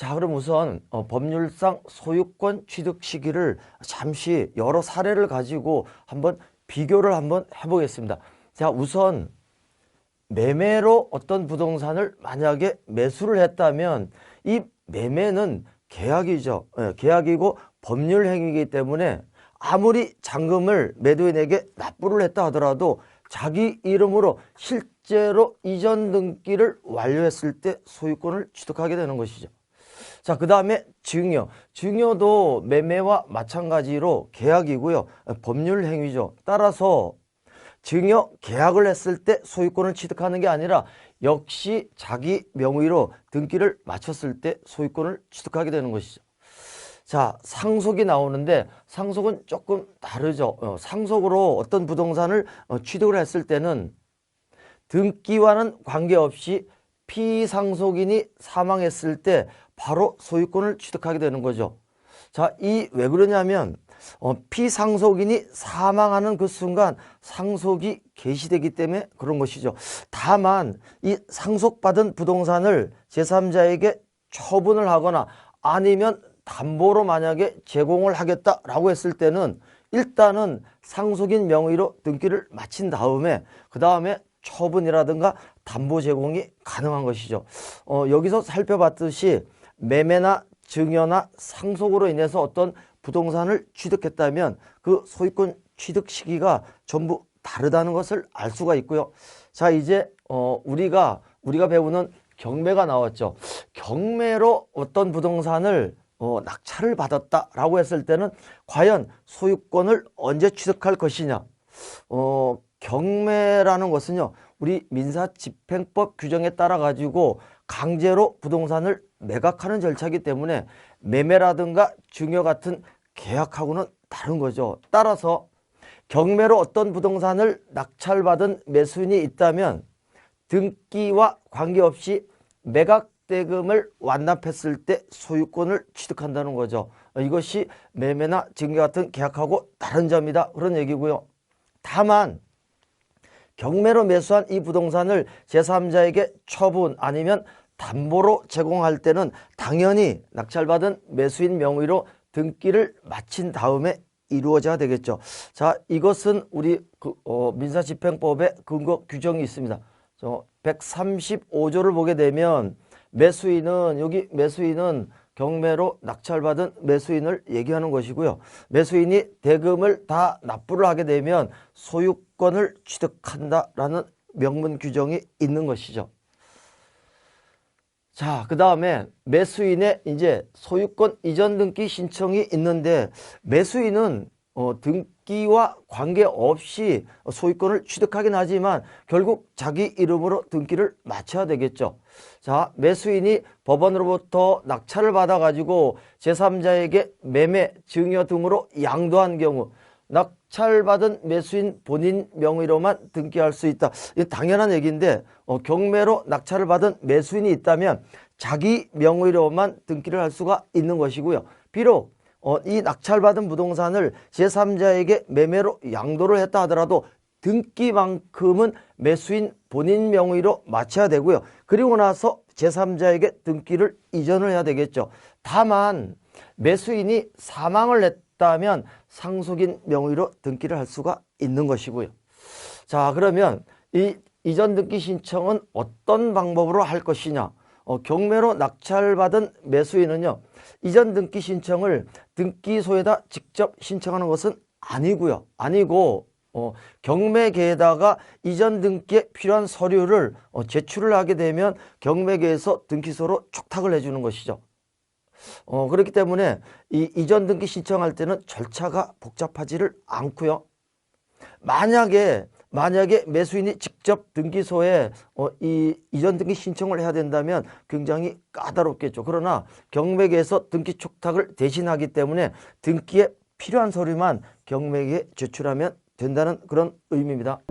자, 그럼 우선 법률상 소유권 취득 시기를 잠시 여러 사례를 가지고 한번 비교를 한번 해보겠습니다. 자, 우선 매매로 어떤 부동산을 만약에 매수를 했다면 이 매매는 계약이죠. 계약이고 법률 행위이기 때문에 아무리 잔금을 매도인에게 납부를 했다 하더라도 자기 이름으로 실제로 이전 등기를 완료했을 때 소유권을 취득하게 되는 것이죠. 자, 그 다음에 증여. 증여도 매매와 마찬가지로 계약이고요. 법률 행위죠. 따라서 증여 계약을 했을 때 소유권을 취득하는 게 아니라 역시 자기 명의로 등기를 마쳤을 때 소유권을 취득하게 되는 것이죠. 자, 상속이 나오는데 상속은 조금 다르죠. 상속으로 어떤 부동산을 취득을 했을 때는 등기와는 관계없이 피상속인이 사망했을 때 바로 소유권을 취득하게 되는 거죠. 자, 왜 그러냐면 피상속인이 사망하는 그 순간 상속이 개시되기 때문에 그런 것이죠. 다만 이 상속받은 부동산을 제3자에게 처분을 하거나 아니면 담보로 만약에 제공을 하겠다라고 했을 때는 일단은 상속인 명의로 등기를 마친 다음에 그 다음에 처분이라든가 담보 제공이 가능한 것이죠. 여기서 살펴봤듯이 매매나 증여나 상속으로 인해서 어떤 부동산을 취득했다면 그 소유권 취득 시기가 전부 다르다는 것을 알 수가 있고요. 자, 이제 우리가 배우는 경매가 나왔죠. 경매로 어떤 부동산을 낙찰을 받았다라고 했을 때는 과연 소유권을 언제 취득할 것이냐. 경매라는 것은요, 우리 민사집행법 규정에 따라 가지고 강제로 부동산을 매각하는 절차이기 때문에 매매라든가 증여 같은 계약하고는 다른 거죠. 따라서 경매로 어떤 부동산을 낙찰받은 매수인이 있다면 등기와 관계없이 매각 대금을 완납했을 때 소유권을 취득한다는 거죠. 이것이 매매나 증여 같은 계약하고 다른 점이다, 그런 얘기고요. 다만 경매로 매수한 이 부동산을 제3자에게 처분 아니면 담보로 제공할 때는 당연히 낙찰받은 매수인 명의로 등기를 마친 다음에 이루어져야 되겠죠. 자, 이것은 우리 민사집행법에 근거 규정이 있습니다. 135조를 보게 되면 여기 매수인은 경매로 낙찰받은 매수인을 얘기하는 것이고요. 매수인이 대금을 다 납부를 하게 되면 소유권을 취득한다라는 명문 규정이 있는 것이죠. 자, 그 다음에 매수인의 이제 소유권 이전 등기 신청이 있는데 매수인은 등기와 관계없이 소유권을 취득하긴 하지만 결국 자기 이름으로 등기를 마쳐야 되겠죠. 자, 매수인이 법원으로부터 낙찰을 받아가지고 제3자에게 매매, 증여 등으로 양도한 경우 낙찰받은 매수인 본인 명의로만 등기할 수 있다. 이게 당연한 얘기인데 경매로 낙찰을 받은 매수인이 있다면 자기 명의로만 등기를 할 수가 있는 것이고요. 비록 이 낙찰받은 부동산을 제3자에게 매매로 양도를 했다 하더라도 등기만큼은 매수인 본인 명의로 마쳐야 되고요. 그리고 나서 제3자에게 등기를 이전을 해야 되겠죠. 다만 매수인이 사망을 했다면 상속인 명의로 등기를 할 수가 있는 것이고요. 자, 그러면 이 이전 등기 신청은 어떤 방법으로 할 것이냐. 경매로 낙찰받은 매수인은요, 이전 등기 신청을 등기소에다 직접 신청하는 것은 아니고 경매계에다가 이전 등기에 필요한 서류를 제출을 하게 되면 경매계에서 등기소로 촉탁을 해주는 것이죠. 그렇기 때문에 이 이전 등기 신청할 때는 절차가 복잡하지를 않고요. 만약에 매수인이 직접 등기소에 이 이전 등기 신청을 해야 된다면 굉장히 까다롭겠죠. 그러나 경매계에서 등기 촉탁을 대신하기 때문에 등기에 필요한 서류만 경매계에 제출하면 된다는 그런 의미입니다.